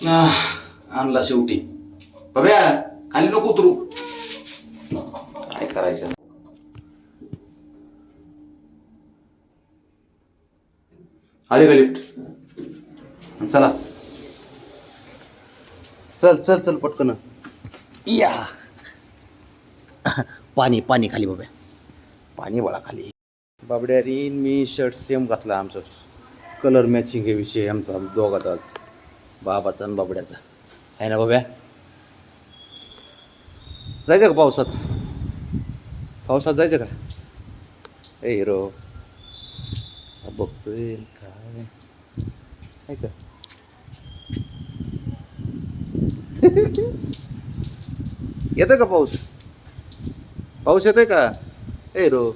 आणला शेवटी. बघ्या खाली नको उतरू. काय करायचं. आले का लिफ्ट? चला चल चल चल पटकन या. पाणी पाणी खाली बाबा, पाणी वळा खाली. बाबड्या रीन मी शर्ट सेम घातला. आमचं कलर मॅचिंग हे विषय आमचा दोघाचा आज, बाबाचा आणि बाबड्याचा आहे ना बाब्या. जायचं का पावसात? पावसात जायचं का? ए हिरो असा बघतोय काय आहे का? येतोय का पाऊस? पाऊस येतोय का? ए हिरो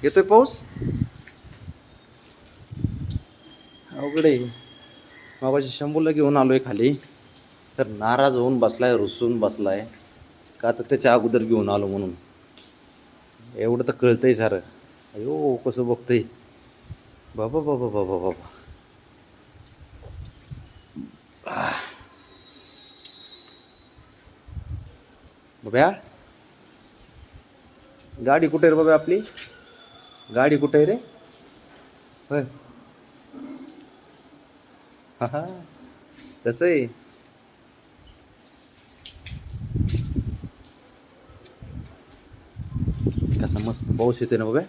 येतोय पाऊस? अवघड आहे. मागाशी शंभूला घेऊन आलोय खाली, तर नाराज होऊन बसलाय, रुसून बसलाय का तर त्याच्या अगोदर घेऊन आलो म्हणून. एवढं तर कळतंय सारं. अयो कसं बघतंय बाबा बाबा बाबा बाबा. बाब्या गाडी कुठे रे बाबा आपली? गाडी कुठे रे? होय हा हा कसं आहे? कसा मस्त पाऊस येतोय ना बाबा.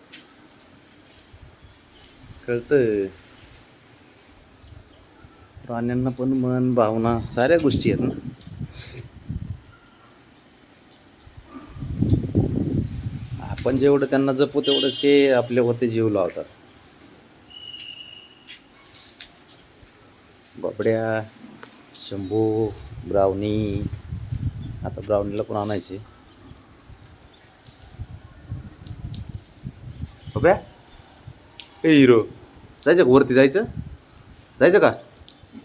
कळतं. प्राण्यांना पण मन भावना साऱ्या गोष्टी आहेत ना. आपण जेवढं त्यांना जपू तेवढं ते आपल्यावरती जीव लावतात. बाबड्या, शंभू, ब्राउनी. आता ब्राउनीला पण आणायचे. बाब्या ए हिरो जायचं का वरती? जायचं जायचं का?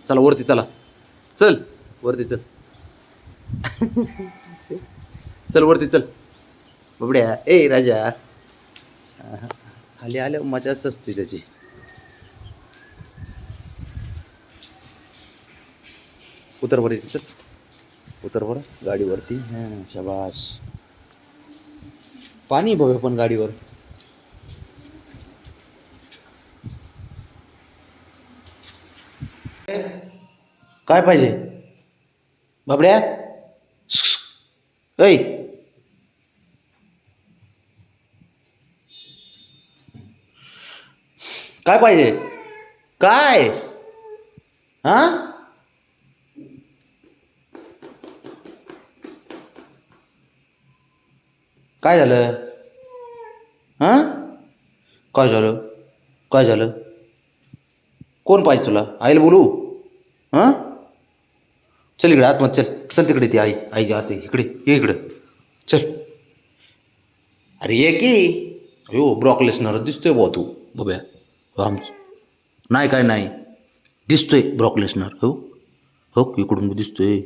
चला वरती चला. चल वरती चल. चल वरती चल बाबड्या. ए राजा खाली आल्या मजाच असते त्याची. उतर वरती चल. उतर बरं गाडीवरती. हां शाबास. पाणी बघ पण गाडीवर. काय पाहिजे बाबड्या? ऐ काय पाहिजे? काय हा? काय झालं? हां काय झालं? काय झालं? कोण पाहिजे तुला? आईला बोलू? हां चल इकडे आतमध्ये चल. चल तिकडे ती आई आई आते इकडे ये इकडं चल. अरे ये की. अयो ब्रॉक लेसनर दिसतोय बुवा तू बघ्या. आमचं नाही काय नाही दिसतोय ब्रॉक लेसनर. हो हो इकडून दिसतोय.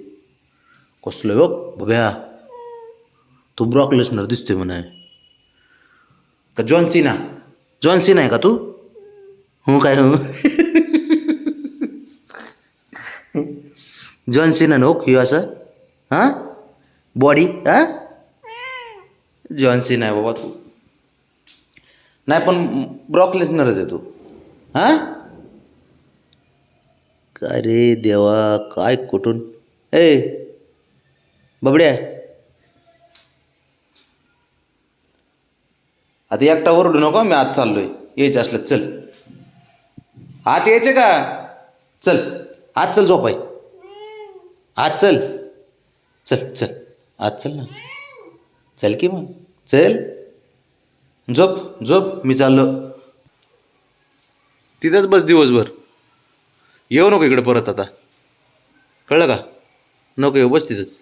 कसलं बघ बघ्या. तू ब्रॉक लेसनर दिसतोय म्हणे. का जॉन सीना? जॉन सीना आहे का तू? हो काय हो? जॉन सीना नो की असं हां बॉडी हां जॉन सीना आहे बाबा तू. नाही पण ब्रॉक लेसनरच आहे तू. हां काय रे देवा काय कुठून? ए बबड्या आता एकटा ओरडू नको. मी आज चाललोय. यायचं असलं चल. आत यायचं का? चल आज चल झोपाय. आज चल. चल चल आज चल ना. चल की मग चल. झोप झोप मी चाललो. तिथंच बस दिवसभर. येऊ नको इकडे परत आता. कळलं का? नको येऊ बस तिथंच.